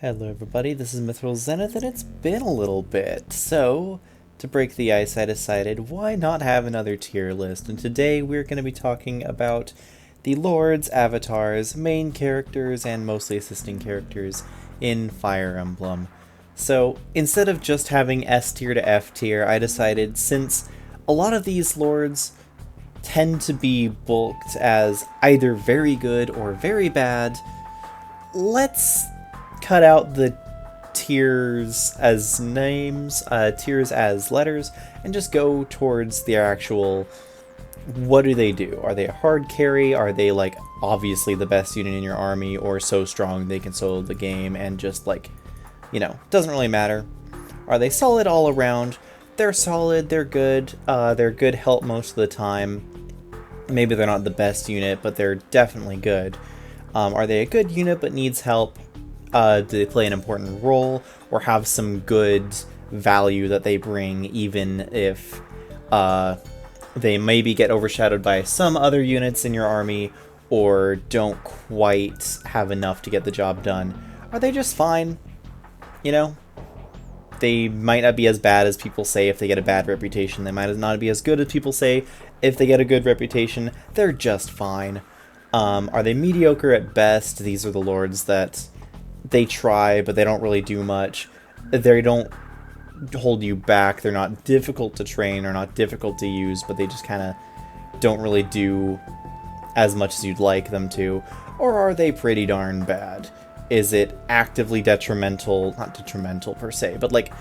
Hello everybody, this is Mithril Zenith and it's been a little bit. So, to break the ice I decided why not have another tier list, and today we're going to be talking about the Lords, Avatars, main characters, and mostly assisting characters in Fire Emblem. So, instead of just having S tier to F tier, I decided since a lot of these Lords tend to be bulked as either very good or very bad, let's cut out the tiers as names, tiers as letters, and just go towards the actual, what do they do? Are they a hard carry? Are they like obviously the best unit in your army, or so strong they can solo the game and just like, you know, doesn't really matter? Are they solid all around? They're solid, they're good help most of the time. Maybe they're not the best unit, but they're definitely good. Are they a good unit but needs help? Do they play an important role or have some good value that they bring, even if they maybe get overshadowed by some other units in your army or don't quite have enough to get the job done? Are they just fine? You know, they might not be as bad as people say if they get a bad reputation. They might not be as good as people say if they get a good reputation. They're just fine. Are they mediocre at best? These are the lords that they try, but they don't really do much. They don't hold you back. They're not difficult to train or not difficult to use, but they just kind of don't really do as much as you'd like them to. Or are they pretty darn bad? Is it actively detrimental? Not detrimental per se, but like,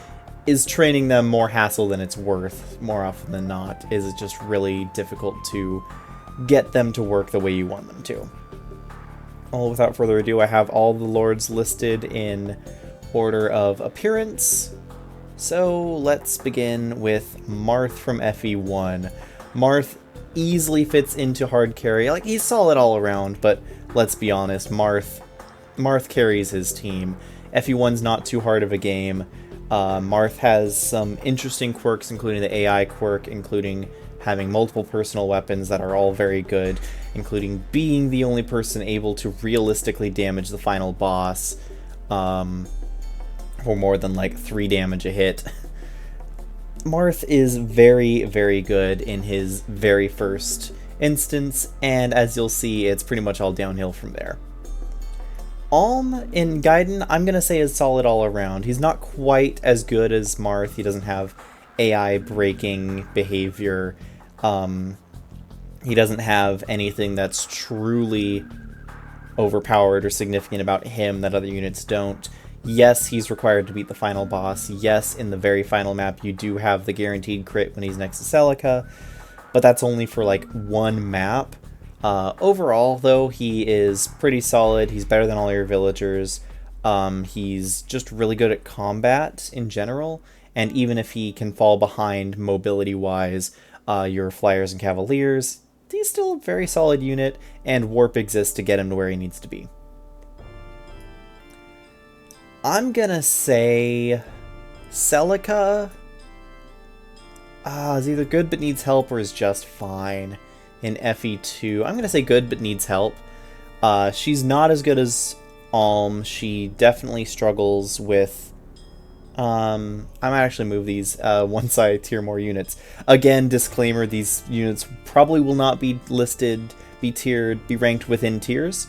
is training them more hassle than it's worth more often than not? Is it just really difficult to get them to work the way you want them to? Well, without further ado, I have all the lords listed in order of appearance. So let's begin with Marth from FE1. Marth easily fits into hard carry. Like, he's solid all around, but let's be honest, Marth carries his team. FE1's not too hard of a game. Marth has some interesting quirks, including the AI quirk, including having multiple personal weapons that are all very good, including being the only person able to realistically damage the final boss for more than like 3 damage a hit. Marth is very, very good in his very first instance, and as you'll see, it's pretty much all downhill from there. Alm in Gaiden, I'm going to say is solid all around. He's not quite as good as Marth. He doesn't have AI breaking behavior. He doesn't have anything that's truly overpowered or significant about him that other units don't. Yes, he's required to beat the final boss. Yes, in the very final map you do have the guaranteed crit when he's next to Celica, but that's only for like one map. Overall, though, he is pretty solid. He's better than all your villagers. He's just really good at combat in general, and even if he can fall behind mobility-wise your flyers and cavaliers, he's still a very solid unit, and warp exists to get him to where he needs to be. I'm gonna say Celica is either good but needs help or is just fine. In FE2, I'm gonna say good but needs help. She's not as good as Alm. She definitely struggles with I might actually move these once I tier more units. Again, disclaimer, these units probably will not be listed, be ranked within tiers.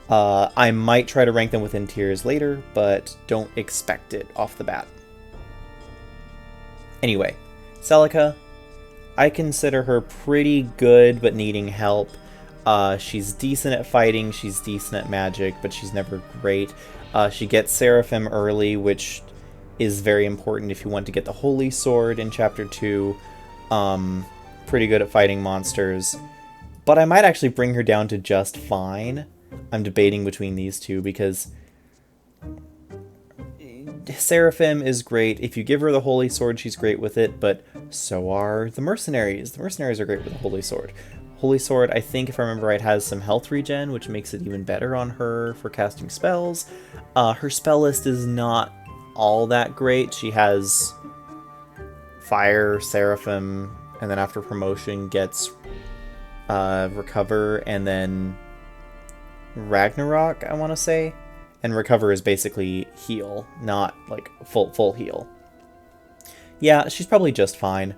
I might try to rank them within tiers later, but don't expect it off the bat. Anyway, Celica, I consider her pretty good but needing help. She's decent at fighting, she's decent at magic, but she's never great. She gets Seraphim early, which is very important if you want to get the Holy Sword in Chapter 2. Pretty good at fighting monsters. But I might actually bring her down to just fine. I'm debating between these two because Seraphim is great. If you give her the Holy Sword, she's great with it, but so are the Mercenaries. The Mercenaries are great with the Holy Sword. Holy Sword, I think, if I remember right, has some health regen, which makes it even better on her for casting spells. Her spell list is not all that great. She has Fire, Seraphim, and then after promotion gets Recover, and then Ragnarok, I want to say. And recover is basically heal, not like full heal. Yeah, she's probably just fine.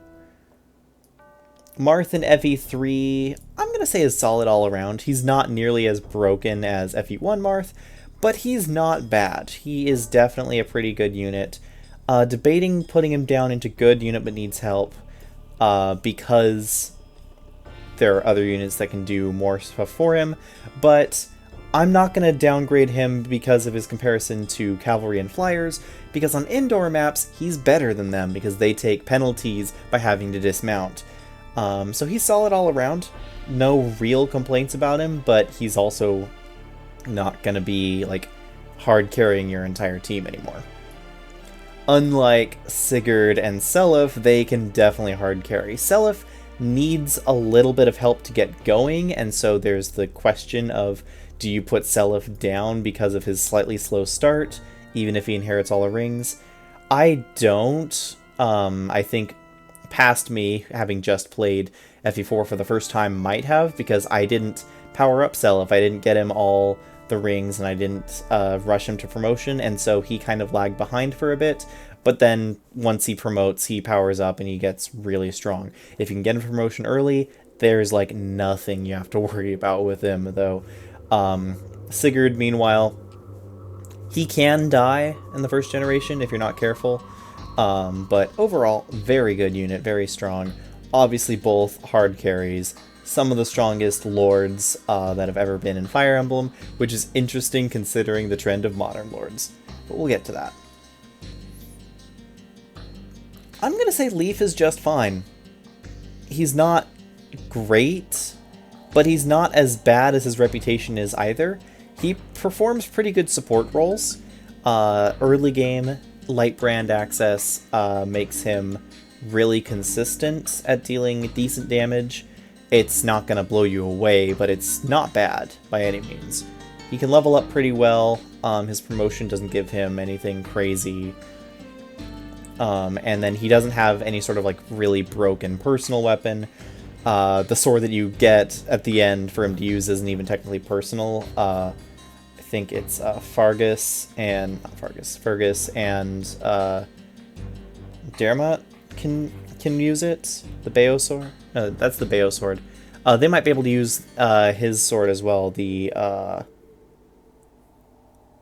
Marth and FE3, I'm going to say is solid all around. He's not nearly as broken as FE1 Marth, but he's not bad. He is definitely a pretty good unit. Debating putting him down into good unit but needs help, because there are other units that can do more stuff for him, but I'm not going to downgrade him because of his comparison to cavalry and flyers, because on indoor maps, he's better than them because they take penalties by having to dismount. So he's solid all around. No real complaints about him, but he's also not going to be like hard carrying your entire team anymore. Unlike Sigurd and Seliph, they can definitely hard carry. Seliph needs a little bit of help to get going, and so there's the question of, do you put Seliph down because of his slightly slow start, even if he inherits all the rings? I don't. I think past me, having just played FE4 for the first time, might have, because I didn't power up Seliph. I didn't get him all the rings, and I didn't rush him to promotion, and so he kind of lagged behind for a bit. But then once he promotes, he powers up and he gets really strong. If you can get him promotion early, there's like nothing you have to worry about with him, though. Sigurd, meanwhile, he can die in the first generation if you're not careful. But overall, very good unit, very strong. Obviously both hard carries. Some of the strongest lords that have ever been in Fire Emblem, which is interesting considering the trend of modern lords. But we'll get to that. I'm going to say Leif is just fine. He's not great, but he's not as bad as his reputation is either. He performs pretty good support roles. Early game, light brand access makes him really consistent at dealing decent damage. It's not going to blow you away, but it's not bad by any means. He can level up pretty well. His promotion doesn't give him anything crazy. And then he doesn't have any sort of like really broken personal weapon. The sword that you get at the end for him to use isn't even technically personal. I think it's Fergus and Dermot can use it. The Bayo sword. No, that's the Bayo sword. They might be able to use his sword as well. The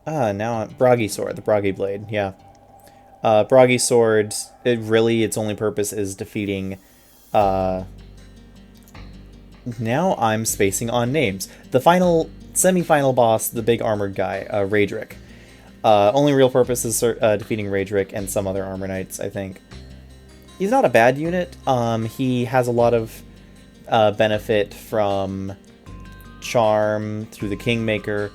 Bragi sword, the Bragi blade. Yeah. Bragi sword, its only purpose is defeating, now I'm spacing on names. The semi-final boss, the big armored guy, Raedric. Only real purpose is defeating Raedric and some other armor knights, I think. He's not a bad unit. He has a lot of benefit from Charm through the Kingmaker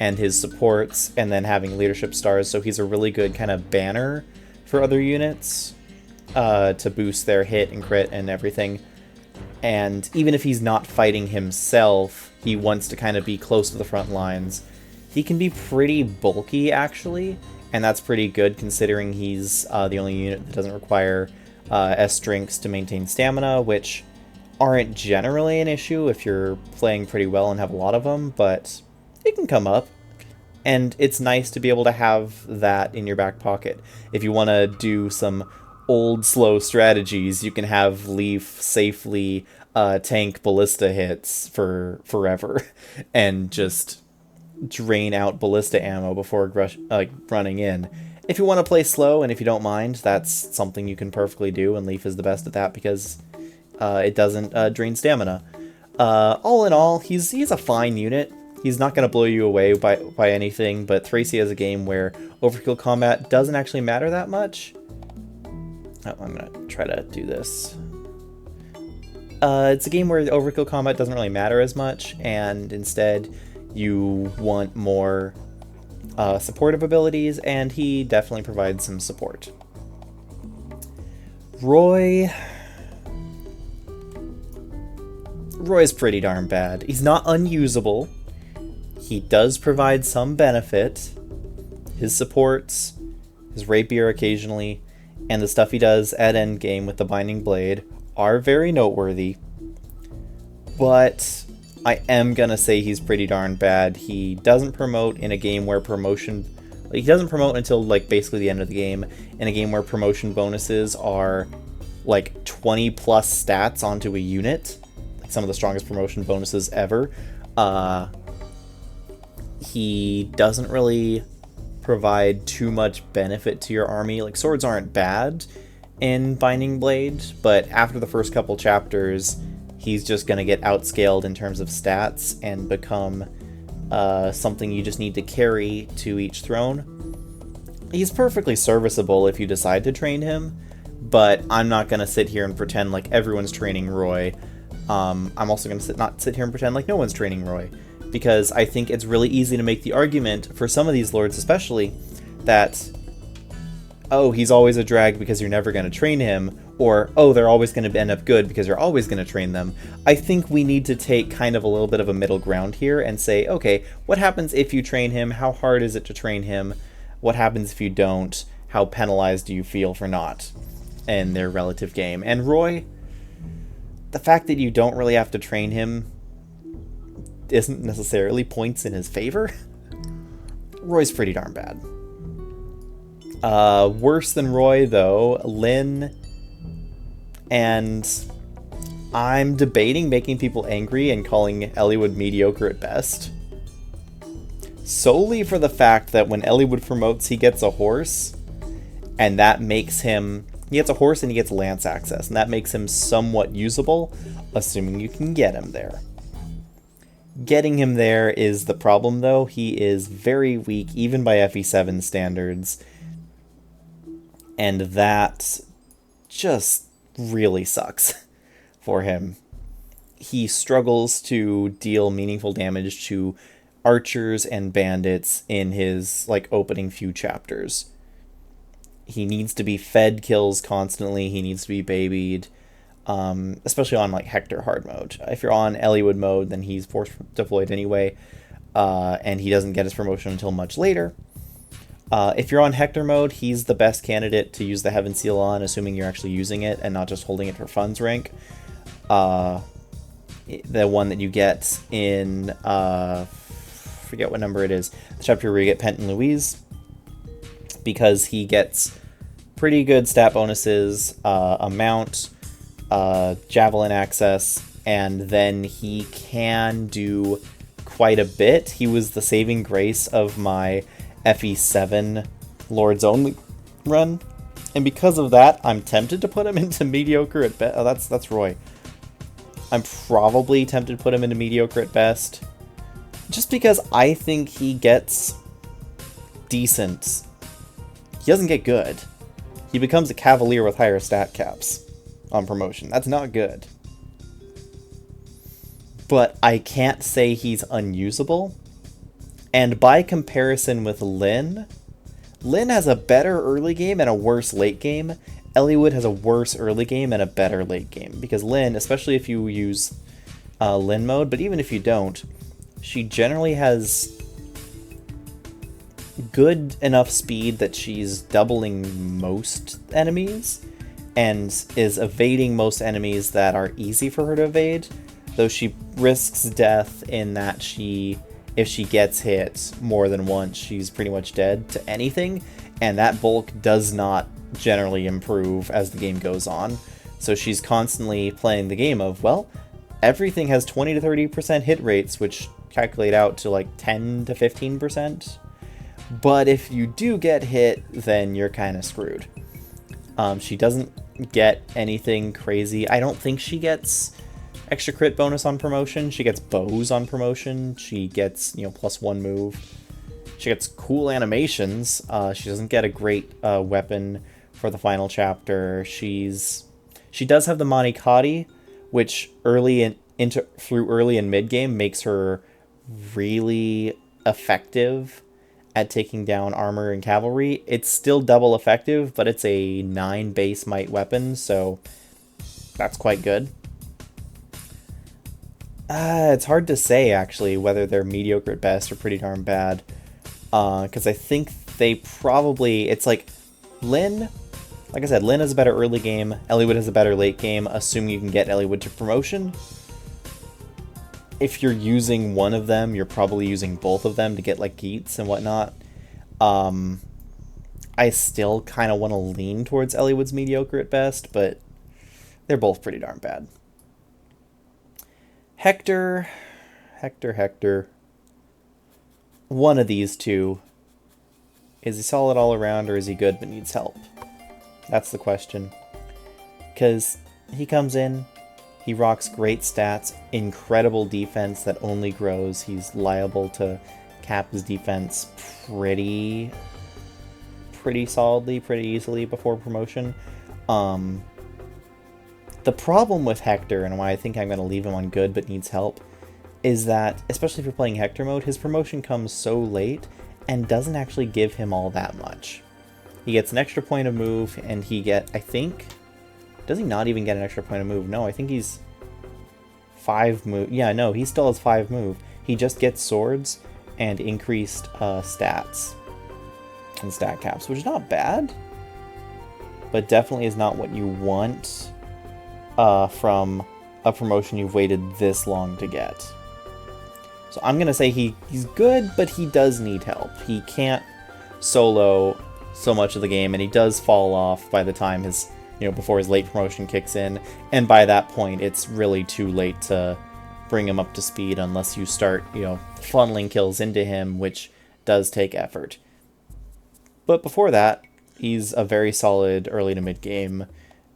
and his supports, and then having leadership stars, so he's a really good kind of banner for other units to boost their hit and crit and everything. And even if he's not fighting himself, he wants to kind of be close to the front lines. He can be pretty bulky, actually, and that's pretty good considering he's the only unit that doesn't require S drinks to maintain stamina, which aren't generally an issue if you're playing pretty well and have a lot of them, but it can come up, and it's nice to be able to have that in your back pocket. If you want to do some old slow strategies, you can have Leif safely tank ballista hits for forever and just drain out ballista ammo before running in. If you want to play slow and if you don't mind, that's something you can perfectly do, and Leif is the best at that because it doesn't drain stamina. All in all, he's a fine unit. He's not going to blow you away by anything, but Thracia is a game where overkill combat doesn't actually matter that much. Oh, I'm going to try to do this. It's a game where the overkill combat doesn't really matter as much, and instead you want more supportive abilities, and he definitely provides some support. Roy's pretty darn bad. He's not unusable. He does provide some benefit. His supports, his rapier occasionally, and the stuff he does at endgame with the Binding Blade are very noteworthy. But I am gonna say he's pretty darn bad. He doesn't promote in a game where promotion... Like, he doesn't promote until, like, basically the end of the game. In a game where promotion bonuses are, like, 20 plus stats onto a unit. Like, some of the strongest promotion bonuses ever. He doesn't really provide too much benefit to your army. Like, swords aren't bad in Binding Blade, but after the first couple chapters, he's just going to get outscaled in terms of stats and become something you just need to carry to each throne. He's perfectly serviceable if you decide to train him, but I'm not going to sit here and pretend like everyone's training Roy. I'm also going to not sit here and pretend like no one's training Roy, because I think it's really easy to make the argument, for some of these lords especially, that, oh, he's always a drag because you're never going to train him, or, oh, they're always going to end up good because you're always going to train them. I think we need to take kind of a little bit of a middle ground here and say, okay, what happens if you train him? How hard is it to train him? What happens if you don't? How penalized do you feel for not in their relative game? And Roy, the fact that you don't really have to train him isn't necessarily points in his favor. Roy's pretty darn bad. Worse than Roy, though, Lyn, and I'm debating making people angry and calling Eliwood mediocre at best. Solely for the fact that when Eliwood promotes, he gets a horse, and that makes him... He gets a horse and he gets lance access, and that makes him somewhat usable, assuming you can get him there. Getting him there is the problem, though. He is very weak, even by FE7 standards, and that just really sucks for him. He struggles to deal meaningful damage to archers and bandits in his, like, opening few chapters. He needs to be fed kills constantly, he needs to be babied, especially on, like, Hector hard mode. If you're on Eliwood mode, then he's force deployed anyway, and he doesn't get his promotion until much later. If you're on Hector mode, he's the best candidate to use the Heaven Seal on, assuming you're actually using it and not just holding it for fun's rank. The one that you get in, forget what number it is, the chapter where you get Penton Louise, because he gets pretty good stat bonuses, a mount, javelin access, and then he can do quite a bit. He was the saving grace of my FE7 Lords Only run, and because of that, I'm tempted to put him into mediocre at best. Oh, that's Roy. I'm probably tempted to put him into mediocre at best, just because I think he gets decent. He doesn't get good. He becomes a Cavalier with higher stat caps on promotion. That's not good. But I can't say he's unusable. And by comparison with Lyn, Lyn has a better early game and a worse late game. Eliwood has a worse early game and a better late game. Because Lyn, especially if you use Lyn mode, but even if you don't, she generally has good enough speed that she's doubling most enemies and is evading most enemies that are easy for her to evade, though she risks death in that if she gets hit more than once, she's pretty much dead to anything, and that bulk does not generally improve as the game goes on. So she's constantly playing the game of, well, everything has 20 to 30% hit rates, which calculate out to like 10 to 15%. But if you do get hit, then you're kind of screwed. She doesn't get anything crazy. I don't think she gets extra crit bonus on promotion. She gets bows on promotion. She gets, +1 move. She gets cool animations. She doesn't get a great weapon for the final chapter. She does have the Manikati, which through early and mid game makes her really effective at taking down armor and cavalry. It's still double effective, but it's a 9 base might weapon, so that's quite good. It's hard to say, actually, whether they're mediocre at best or pretty darn bad. Because I think they probably... It's like, Lyn... Like I said, Lyn has a better early game. Eliwood has a better late game, assuming you can get Eliwood to promotion. if you're using one of them, you're probably using both of them to get like Geats and whatnot. I still kind of want to lean towards Eliwood's mediocre at best, but they're both pretty darn bad. Hector. One of these two. Is he solid all around, or is he good but needs help? That's the question. Because he comes in, he rocks great stats, incredible defense that only grows. He's liable to cap his defense pretty solidly, pretty easily before promotion. The problem with Hector, and why I think I'm going to leave him on good but needs help, is that, especially if you're playing Hector mode, his promotion comes so late and doesn't actually give him all that much. He gets an extra point of move, and I think... Does he not even get an extra point of move? No, I think he's 5 move. Yeah, no, he still has 5 move. He just gets swords and increased stats and stat caps, which is not bad, but definitely is not what you want from a promotion you've waited this long to get. So I'm going to say he's good, but he does need help. He can't solo so much of the game, and he does fall off by the time before his late promotion kicks in, and by that point it's really too late to bring him up to speed unless you start, funneling kills into him, which does take effort. But before that, he's a very solid early to mid game,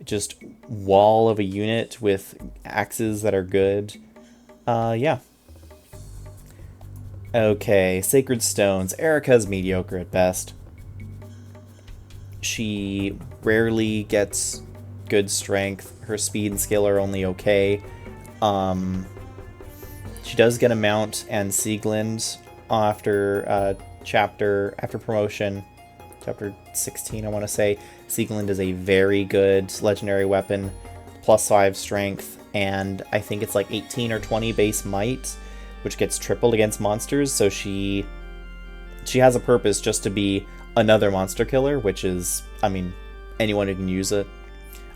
just wall of a unit with axes that are good. Yeah. Okay, Sacred Stones. Eirika's mediocre at best. She rarely gets good strength. Her speed and skill are only okay. She does get a mount and Sigurd after promotion. Chapter 16, I want to say. Sigurd is a very good legendary weapon. +5 strength, and I think it's like 18 or 20 base might, which gets tripled against monsters, so she has a purpose just to be another monster killer, which is, anyone who can use a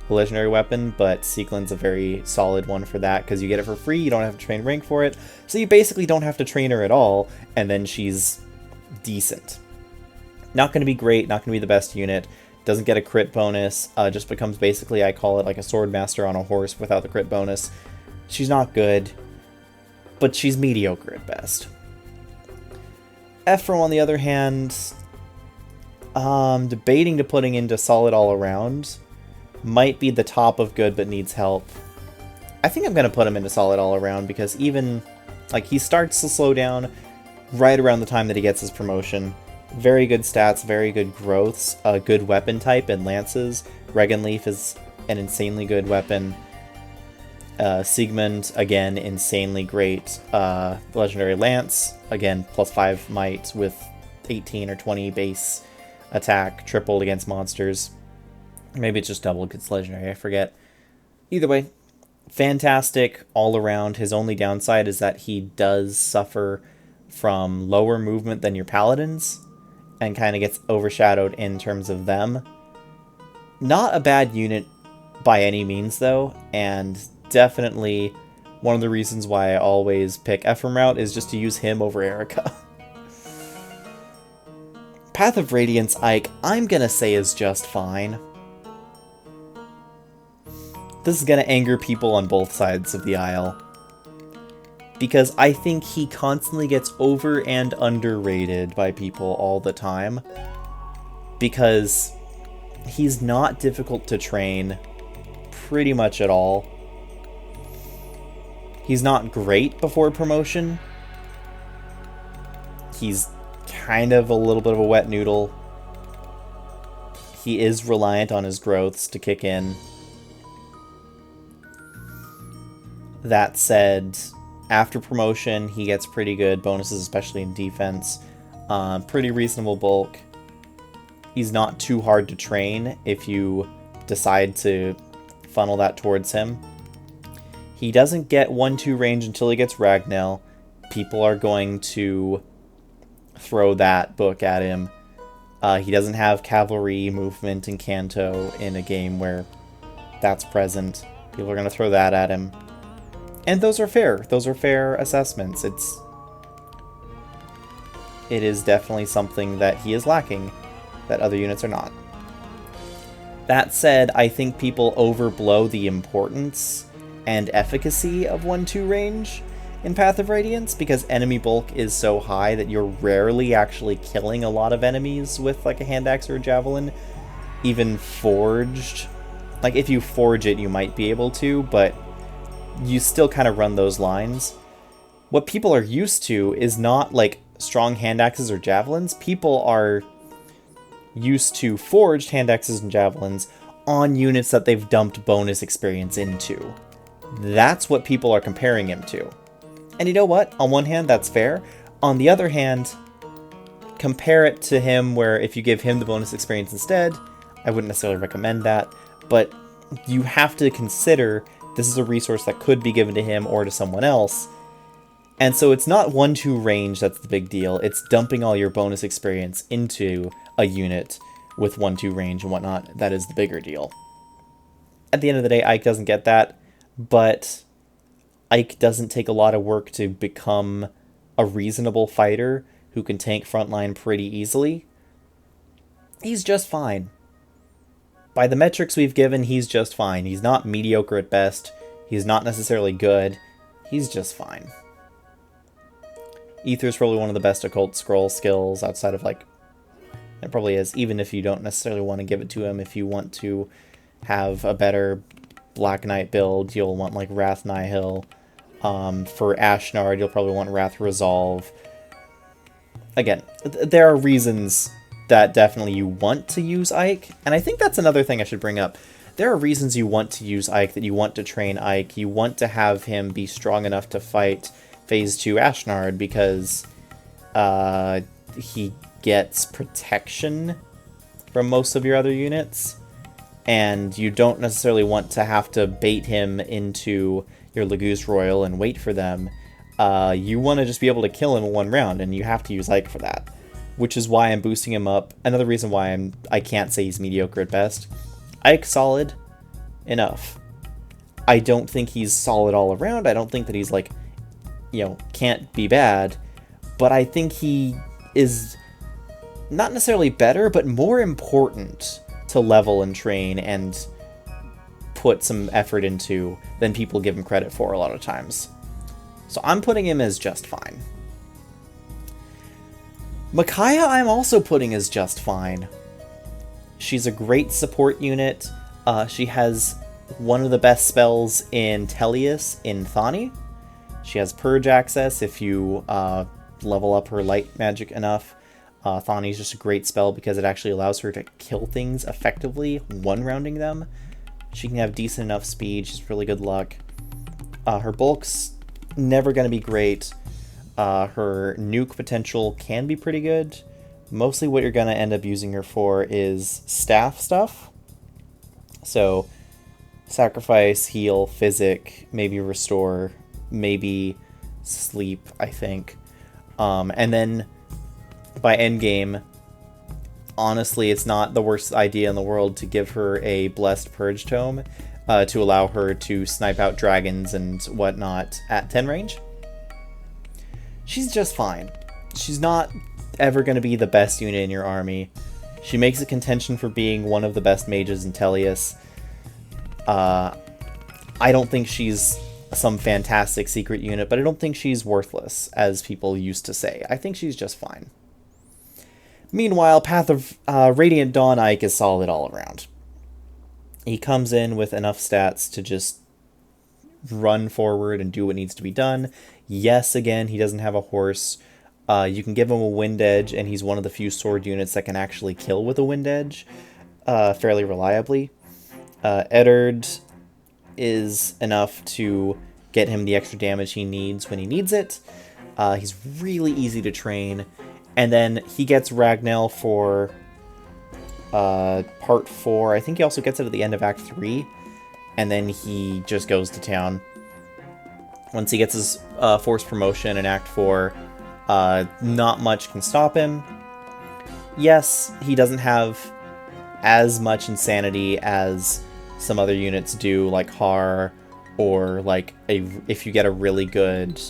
legendary weapon, but Sigurd's a very solid one for that, because you get it for free, you don't have to train rank for it, so you basically don't have to train her at all, and then she's decent. Not going to be great, not going to be the best unit, doesn't get a crit bonus, just becomes basically, I call it like a sword master on a horse without the crit bonus. She's not good, but she's mediocre at best. Ephraim, on the other hand, debating to putting into solid all around. Might be the top of good but needs help. I think I'm going to put him into solid all around because even, he starts to slow down right around the time that he gets his promotion. Very good stats, very good growths, a good weapon type in lances. Leif is an insanely good weapon. Sigmund, again, insanely great legendary lance. Again, +5 might with 18 or 20 base attack, tripled against monsters. Maybe it's just double against legendary, I forget. Either way, fantastic all around. His only downside is that he does suffer from lower movement than your paladins, and kind of gets overshadowed in terms of them. Not a bad unit by any means, though, and definitely one of the reasons why I always pick Ephraim out is just to use him over Eirika. Path of Radiance Ike, I'm gonna say is just fine. This is gonna anger people on both sides of the aisle, because I think he constantly gets over and underrated by people all the time, because he's not difficult to train pretty much at all. He's not great before promotion. He's kind of a little bit of a wet noodle. He is reliant on his growths to kick in. That said, after promotion, he gets pretty good bonuses, especially in defense. Pretty reasonable bulk. He's not too hard to train if you decide to funnel that towards him. He doesn't get 1-2 range until he gets Ragnell. People are going to throw that book at him. He doesn't have cavalry movement in Kanto in a game where that's present. People are going to throw that at him. And those are fair. Those are fair assessments. It is definitely something that he is lacking that other units are not. That said, I think people overblow the importance and efficacy of 1-2 range in Path of Radiance because enemy bulk is so high that you're rarely actually killing a lot of enemies with like a hand axe or a javelin, even forged. Like if you forge it, you might be able to, but you still kind of run those lines. What people are used to is not like strong hand axes or javelins. People are used to forged hand axes and javelins on units that they've dumped bonus experience into. That's what people are comparing him to. And you know what? On one hand, that's fair. On the other hand, compare it to him where if you give him the bonus experience instead, I wouldn't necessarily recommend that, but you have to consider this is a resource that could be given to him or to someone else. And so it's not 1-2 range that's the big deal. It's dumping all your bonus experience into a unit with 1-2 range and whatnot. That is the bigger deal. At the end of the day, Ike doesn't get that, but Ike doesn't take a lot of work to become a reasonable fighter who can tank frontline pretty easily. He's just fine. By the metrics we've given, he's just fine. He's not mediocre at best. He's not necessarily good. He's just fine. Ether's probably one of the best occult scroll skills outside of like... It probably is, even if you don't necessarily want to give it to him. If you want to have a better Black Knight build, you'll want like Wrath Nihil. For Ashnard, you'll probably want Wrath Resolve. Again, there are reasons that definitely you want to use Ike, and I think that's another thing I should bring up. There are reasons you want to use Ike, that you want to train Ike, you want to have him be strong enough to fight Phase 2 Ashnard, because he gets protection from most of your other units, and you don't necessarily want to have to bait him into your Laguz Royal and wait for them. You want to just be able to kill him in one round, and you have to use Ike for that. Which is why I'm boosting him up. Another reason why I can't say he's mediocre at best. Ike's solid enough. I don't think he's solid all around. I don't think that he's like, you know, can't be bad. But I think he is not necessarily better, but more important to level and train and put some effort into than people give him credit for a lot of times. So I'm putting him as just fine. Micaiah I'm also putting as just fine. She's a great support unit. She has one of the best spells in Tellius in Thani. She has Purge access if you level up her light magic enough. Thani is just a great spell because it actually allows her to kill things effectively, one-rounding them. She can have decent enough speed. She's really good luck. Her bulk's never going to be great. Her nuke potential can be pretty good. Mostly what you're going to end up using her for is staff stuff. So, sacrifice, heal, physic, maybe restore, maybe sleep, I think. And then, by endgame, honestly, it's not the worst idea in the world to give her a Blessed Purge Tome to allow her to snipe out dragons and whatnot at 10 range. She's just fine. She's not ever going to be the best unit in your army. She makes a contention for being one of the best mages in Tellius. I don't think she's some fantastic secret unit, but I don't think she's worthless, as people used to say. I think she's just fine. Meanwhile, Path of Radiant Dawn Ike is solid all around. He comes in with enough stats to just run forward and do what needs to be done. Yes, again, he doesn't have a horse. You can give him a wind edge, and he's one of the few sword units that can actually kill with a wind edge fairly reliably. Eddard is enough to get him the extra damage he needs when he needs it. He's really easy to train. And then he gets Ragnell for Part 4. I think he also gets it at the end of Act 3. And then he just goes to town. Once he gets his forced promotion in Act 4, not much can stop him. Yes, he doesn't have as much insanity as some other units do, like Har or like if you get a really good,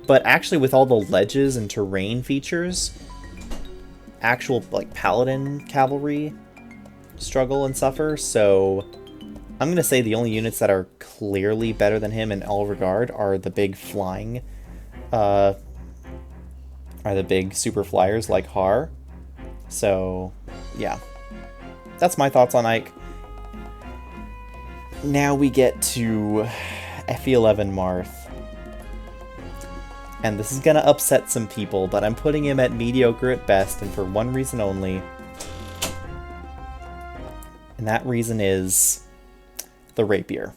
but actually with all the ledges and terrain features, actual like paladin cavalry struggle and suffer. So I'm gonna say the only units that are clearly better than him in all regard are the big flying, are the big super flyers like Har. So yeah, that's my thoughts on Ike. Now we get to FE11 Marth. And this is gonna upset some people, but I'm putting him at mediocre at best, and for one reason only. And that reason is the rapier.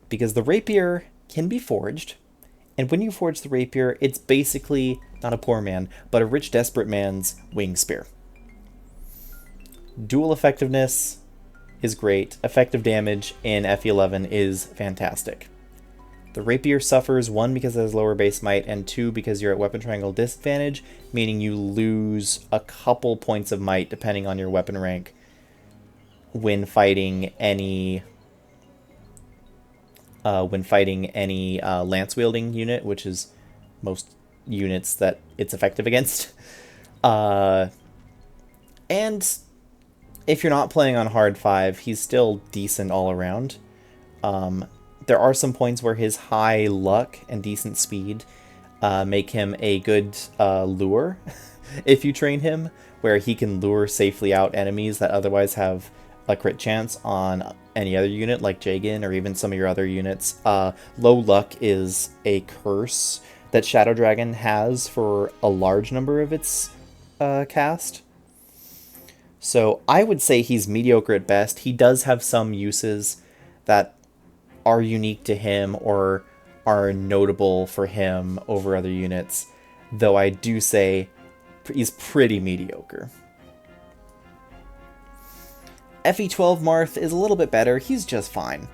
Because the rapier can be forged, and when you forge the rapier, it's basically not a poor man, but a rich, desperate man's wing spear. Dual effectiveness is great. Effective damage in FE11 is fantastic. The rapier suffers, 1, because it has lower base might, and 2, because you're at weapon triangle disadvantage, meaning you lose a couple points of might depending on your weapon rank when fighting any lance wielding unit, which is most units that it's effective against. And if you're not playing on hard 5, he's still decent all around. There are some points where his high luck and decent speed make him a good lure if you train him, where he can lure safely out enemies that otherwise have a crit chance on any other unit, like Jagan or even some of your other units. Low luck is a curse that Shadow Dragon has for a large number of its cast. So I would say he's mediocre at best. He does have some uses that are unique to him or are notable for him over other units, though I do say he's pretty mediocre. FE12 Marth is a little bit better. He's just fine.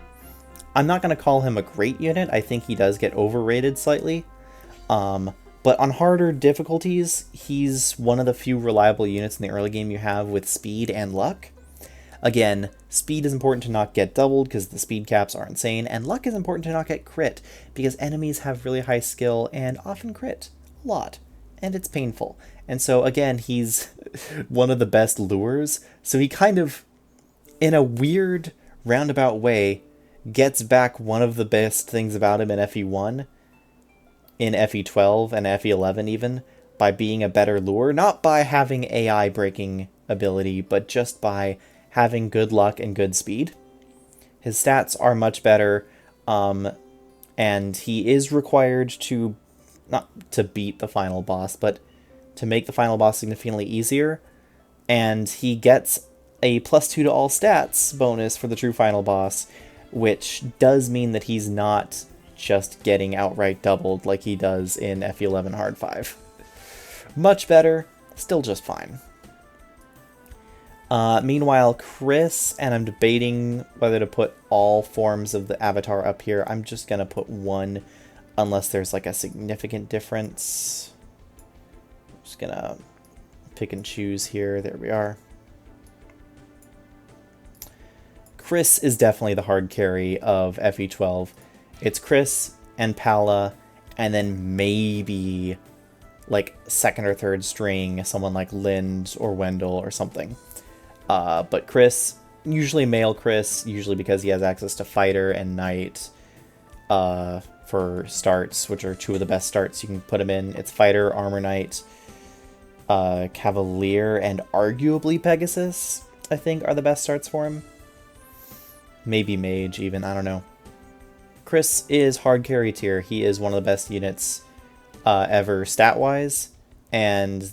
I'm not going to call him a great unit. I think he does get overrated slightly. But on harder difficulties, he's one of the few reliable units in the early game you have with speed and luck. Again, speed is important to not get doubled because the speed caps are insane, and luck is important to not get crit because enemies have really high skill and often crit a lot, and it's painful. And so again, he's one of the best lures, so he kind of, in a weird roundabout way, gets back one of the best things about him in FE1, in FE12 and FE11 even, by being a better lure, not by having AI breaking ability, but just by having good luck and good speed. His stats are much better, and he is required to, not to beat the final boss, but to make the final boss significantly easier, and he gets a +2 to all stats bonus for the true final boss, which does mean that he's not just getting outright doubled like he does in FE11 Hard 5. Much better, still just fine. Meanwhile, Chris, and I'm debating whether to put all forms of the avatar up here. I'm just going to put one, unless there's like a significant difference. I'm just going to pick and choose here. There we are. Chris is definitely the hard carry of FE12. It's Chris and Pala, and then maybe like second or third string, someone like Lind or Wendell or something. But Chris, usually male Chris, usually because he has access to Fighter and Knight for starts, which are two of the best starts you can put him in. It's Fighter, Armor Knight, Cavalier, and arguably Pegasus, I think, are the best starts for him. Maybe Mage even, I don't know. Chris is hard carry tier. He is one of the best units ever stat-wise, and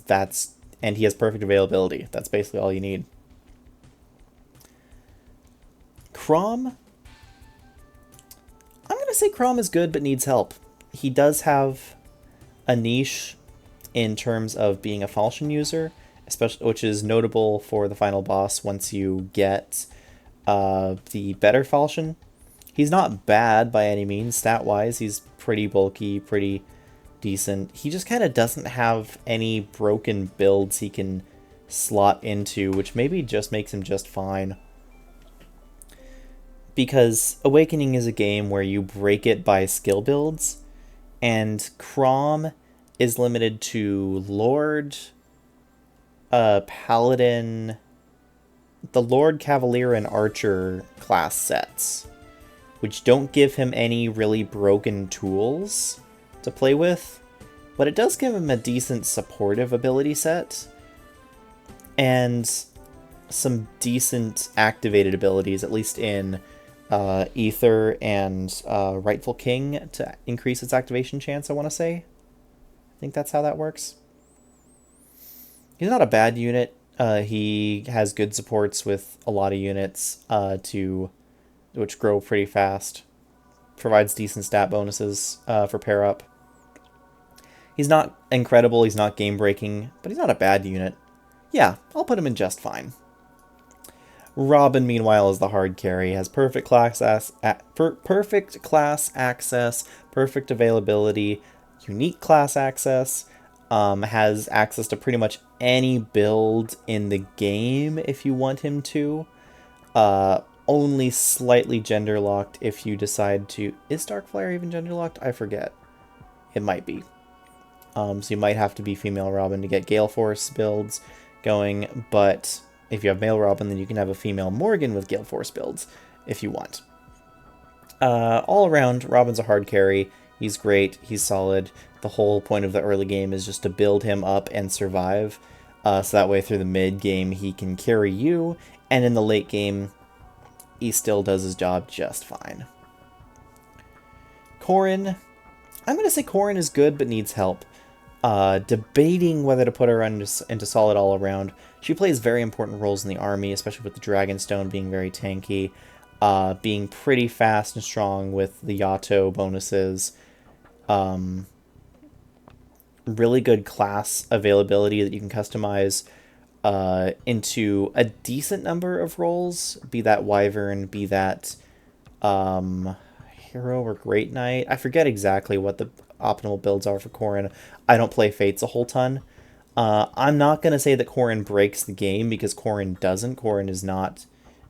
he has perfect availability. That's basically all you need. Chrom, I'm going to say Chrom is good but needs help. He does have a niche in terms of being a falchion user, especially, which is notable for the final boss once you get the better falchion. He's not bad by any means, stat-wise. He's pretty bulky, pretty decent. He just kind of doesn't have any broken builds he can slot into, which maybe just makes him just fine. because Awakening is a game where you break it by skill builds, and Crom is limited to Lord, Paladin, the Lord, Cavalier, and Archer class sets, which don't give him any really broken tools to play with, but it does give him a decent supportive ability set, and some decent activated abilities, at least in Ether and Rightful King, to increase its activation chance, I want to say. I think that's how that works. He's not a bad unit. He has good supports with a lot of units which grow pretty fast. Provides decent stat bonuses for pair up. He's not incredible, he's not game breaking, but he's not a bad unit. Yeah, I'll put him in just fine. Robin, meanwhile, is the hard carry. Has perfect class access, perfect availability, unique class access. Has access to pretty much any build in the game if you want him to. Only slightly gender locked if you decide to. Is Darkflyer even gender locked? I forget. It might be. So you might have to be female Robin to get Gale Force builds going, but if you have male Robin, then you can have a female Morgan with Gale Force builds if you want. All around, Robin's a hard carry. He's great. He's solid. The whole point of the early game is just to build him up and survive. So that way through the mid game, he can carry you. And in the late game, he still does his job just fine. Corrin. I'm going to say Corrin is good, but needs help. Debating whether to put her into solid all around. She plays very important roles in the army, especially with the Dragonstone being very tanky, being pretty fast and strong with the Yato bonuses, really good class availability that you can customize into a decent number of roles, be that Wyvern, be that Hero or Great Knight. I forget exactly what the optimal builds are for Corrin. I don't play Fates a whole ton. I'm not going to say that Corrin breaks the game, because Corrin doesn't. Corrin is not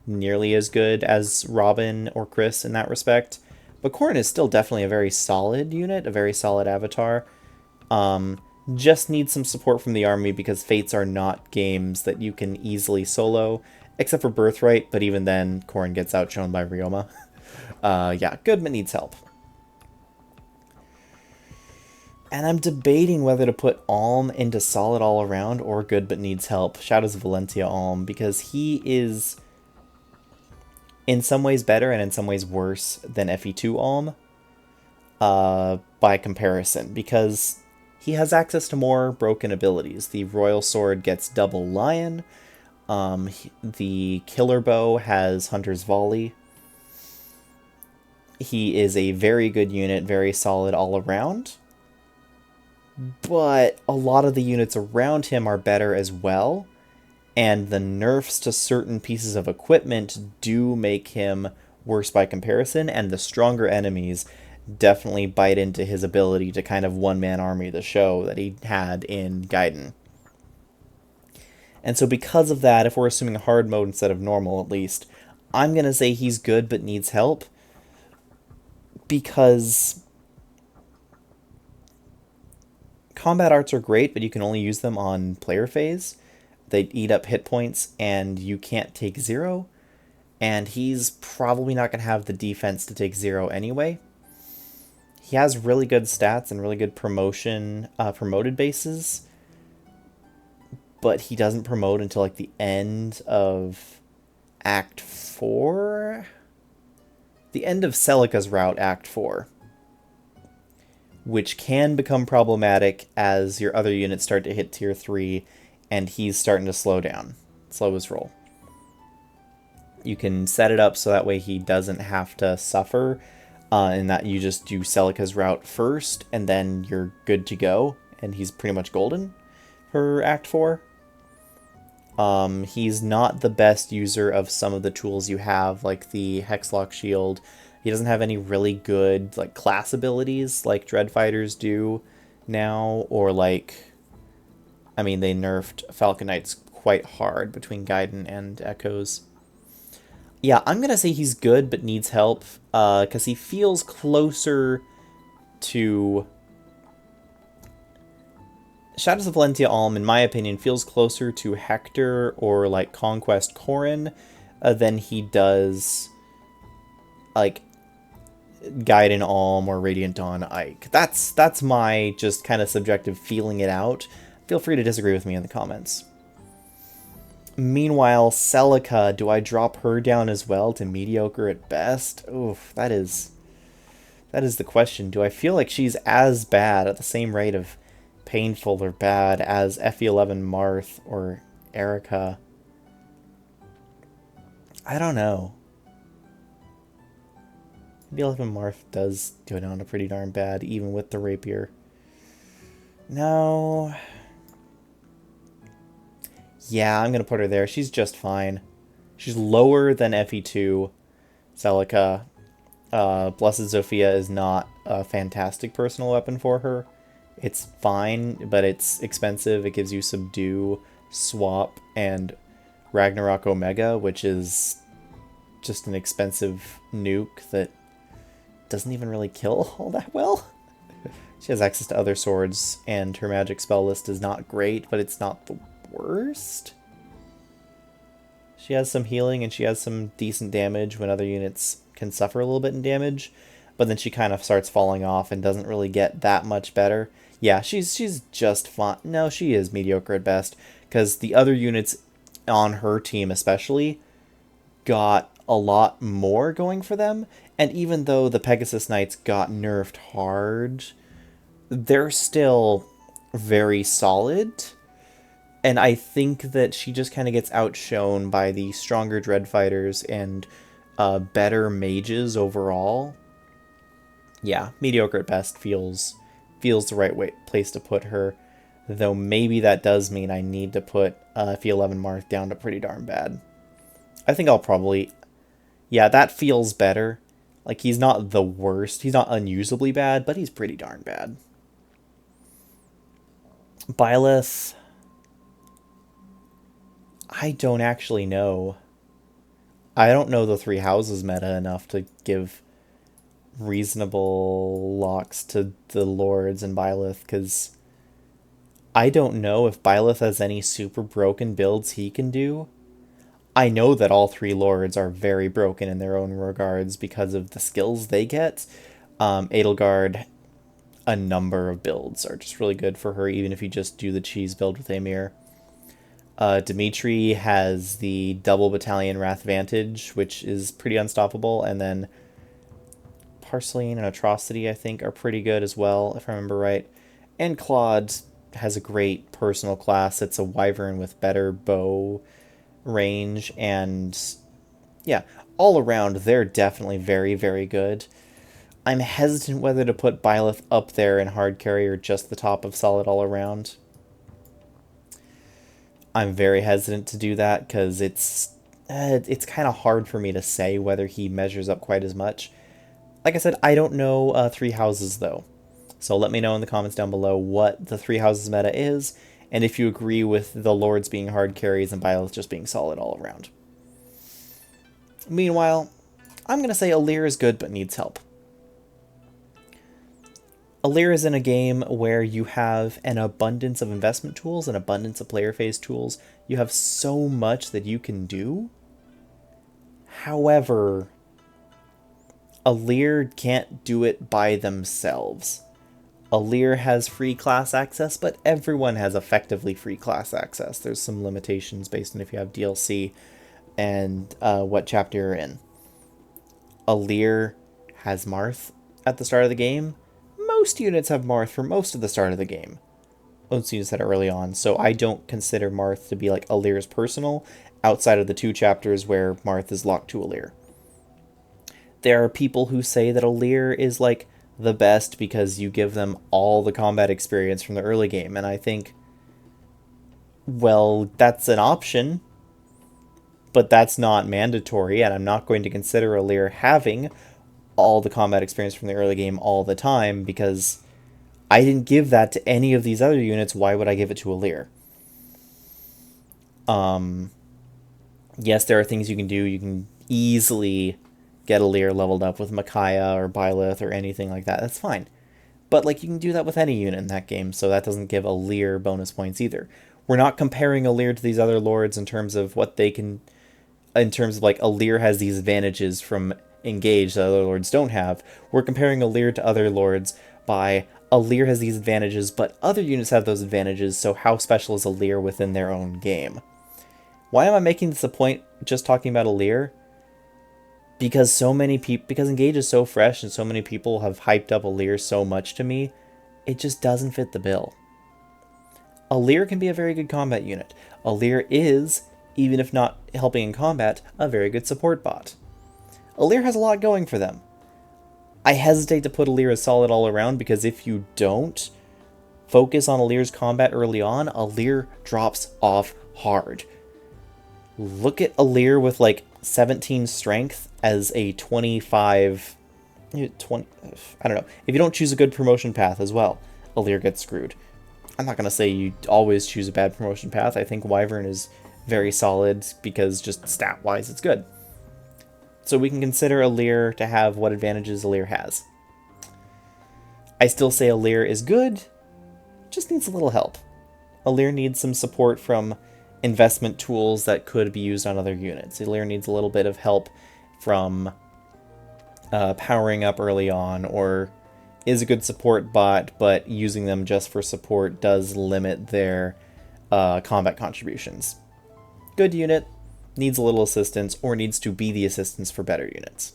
nearly as good as Robin or Chris in that respect. But Corrin is still definitely a very solid unit, a very solid avatar. Just needs some support from the army, because Fates are not games that you can easily solo, except for Birthright, but even then, Corrin gets outshone by Ryoma. Yeah, good, but needs help. And I'm debating whether to put Alm into solid all around or good but needs help. Shadows of Valentia Alm, because he is in some ways better and in some ways worse than FE2 Alm by comparison, because he has access to more broken abilities. The Royal Sword gets double Lion. The Killer Bow has Hunter's Volley. He is a very good unit, very solid all around. But a lot of the units around him are better as well, and the nerfs to certain pieces of equipment do make him worse by comparison, and the stronger enemies definitely bite into his ability to kind of one-man army the show that he had in Gaiden. And so because of that, if we're assuming hard mode instead of normal at least, I'm going to say he's good but needs help, because combat arts are great, but you can only use them on player phase. They eat up hit points, and you can't take 0. And he's probably not going to have the defense to take 0 anyway. He has really good stats and really good promoted bases, but he doesn't promote until like the end of Act 4? The end of Celica's route, Act 4. Which can become problematic as your other units start to hit tier 3 and he's starting to slow his roll. You can set it up so that way he doesn't have to suffer, and that you just do Celica's route first and then you're good to go, and he's pretty much golden for Act 4. He's not the best user of some of the tools you have, like the Hexlock Shield. He doesn't have any really good like class abilities like Dread Fighters do now, or like, I mean, they nerfed Falcon Knights quite hard between Gaiden and Echoes. Yeah, I'm gonna say he's good, but needs help, because he feels closer to... Shadows of Valentia Alm, in my opinion, feels closer to Hector or, like, Conquest Corrin than he does, like, Gaiden Alm or Radiant Dawn Ike. That's my just kind of subjective feeling it out. Feel free to disagree with me in the comments. Meanwhile, Celica, do I drop her down as well to mediocre at best? Oof, that is the question. Do I feel like she's as bad at the same rate of painful or bad as FE11 Marth or Eirika? I don't know. FE11 Marth does go down to pretty darn bad, even with the rapier. No. Yeah, I'm going to put her there. She's just fine. She's lower than FE2 Celica. Blessed Zofia is not a fantastic personal weapon for her. It's fine, but it's expensive. It gives you Subdue, Swap, and Ragnarok Omega, which is just an expensive nuke that doesn't even really kill all that well. She has access to other swords, and her magic spell list is not great, but it's not the worst. She has some healing, and she has some decent damage when other units can suffer a little bit in damage, but then she kind of starts falling off and doesn't really get that much better. Yeah, she's just fine. No, she is mediocre at best, because the other units on her team especially got a lot more going for them, and even though the Pegasus Knights got nerfed hard, they're still very solid, and I think that she just kind of gets outshone by the stronger Dread Fighters and better mages overall. Yeah, mediocre at best feels the right place to put her, though maybe that does mean I need to put FE11 Marth down to pretty darn bad. I think I'll probably... Yeah, that feels better. Like, he's not the worst. He's not unusably bad, but he's pretty darn bad. Byleth... I don't actually know. I don't know the Three Houses meta enough to give reasonable locks to the Lords and Byleth, because I don't know if Byleth has any super broken builds he can do. I know that all three Lords are very broken in their own regards because of the skills they get. Edelgard, a number of builds are just really good for her, even if you just do the cheese build with Emir. Dimitri has the double battalion Wrath Vantage, which is pretty unstoppable, and then Parceline and Atrocity, I think, are pretty good as well, if I remember right. And Claude has a great personal class. It's a Wyvern with better bow range, and yeah, all around, they're definitely very, very good. I'm hesitant whether to put Byleth up there in hard carry or just the top of solid all around. I'm very hesitant to do that because it's kind of hard for me to say whether he measures up quite as much. Like I said, I don't know Three Houses, though. So let me know in the comments down below what the Three Houses meta is, and if you agree with the Lords being hard carries and Byleth just being solid all around. Meanwhile, I'm going to say Alear is good but needs help. Alear is in a game where you have an abundance of investment tools, an abundance of player phase tools. You have so much that you can do. However, Alear can't do it by themselves. Alear has free class access, but everyone has effectively free class access. There's some limitations based on if you have DLC and what chapter you're in. Alear has Marth at the start of the game. Most units have Marth for most of the start of the game. Most units that are early on, so I don't consider Marth to be like Alear's personal, outside of the 2 chapters where Marth is locked to Alear. There are people who say that Alear is like the best because you give them all the combat experience from the early game, and I think, well, that's an option, but that's not mandatory, and I'm not going to consider Alear having all the combat experience from the early game all the time, because I didn't give that to any of these other units. Why would I give it to Alear? Yes, there are things you can do. You can easily get Alear leveled up with Micaiah or Byleth or anything like that. That's fine. But like you can do that with any unit in that game, so that doesn't give Alear bonus points either. We're not comparing Alear to these other lords in terms of what they can, in terms of like Alear has these advantages from engage that other lords don't have. We're comparing Alear to other lords by Alear has these advantages, but other units have those advantages, so how special is Alear within their own game? Why am I making this a point just talking about Alear? Because so many people, because Engage is so fresh and so many people have hyped up Alear so much to me, it just doesn't fit the bill. Alear can be a very good combat unit. Alear is, even if not helping in combat, a very good support bot. Alear has a lot going for them. I hesitate to put Alear as solid all around because if you don't focus on Alear's combat early on, Alear drops off hard. Look at Alear with like 17 strength as a 25, 20, I don't know. If you don't choose a good promotion path as well, Alear gets screwed. I'm not going to say you always choose a bad promotion path. I think Wyvern is very solid because just stat-wise it's good. So we can consider Alear to have what advantages Alear has. I still say Alear is good, just needs a little help. Alear needs some support from investment tools that could be used on other units. Alear needs a little bit of help from powering up early on, or is a good support bot, but using them just for support does limit their combat contributions. Good unit, needs a little assistance, or needs to be the assistance for better units.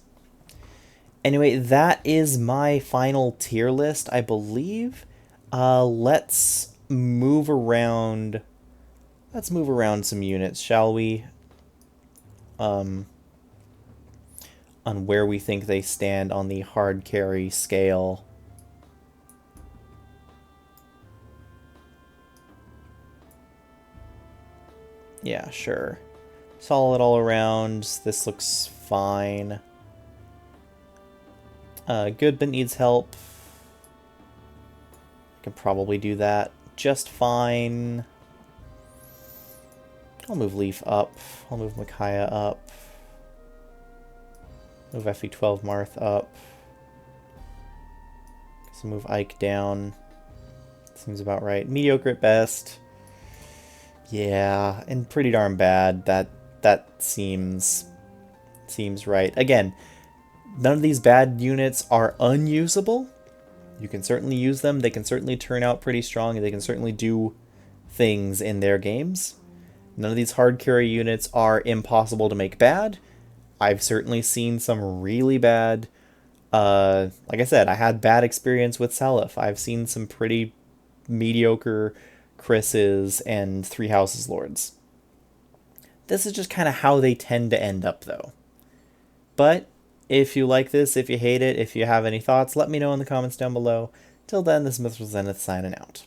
Anyway, that is my final tier list, I believe. Let's move around some units, shall we? On where we think they stand on the hard carry scale. Yeah, sure. Solid all around. This looks fine. Good, but needs help. Can probably do that just fine. I'll move Leif up. I'll move Micaiah up. Move FE12 Marth up. So move Ike down. Seems about right. Mediocre at best. Yeah, and pretty darn bad. That seems right. Again, none of these bad units are unusable. You can certainly use them. They can certainly turn out pretty strong, and they can certainly do things in their games. None of these hard carry units are impossible to make bad. I've certainly seen some really bad. Like I said, I had bad experience with Seliph. I've seen some pretty mediocre Chris's and Three Houses Lords. This is just kind of how they tend to end up, though. But if you like this, if you hate it, if you have any thoughts, let me know in the comments down below. Till then, this is Mythril Zenith signing out.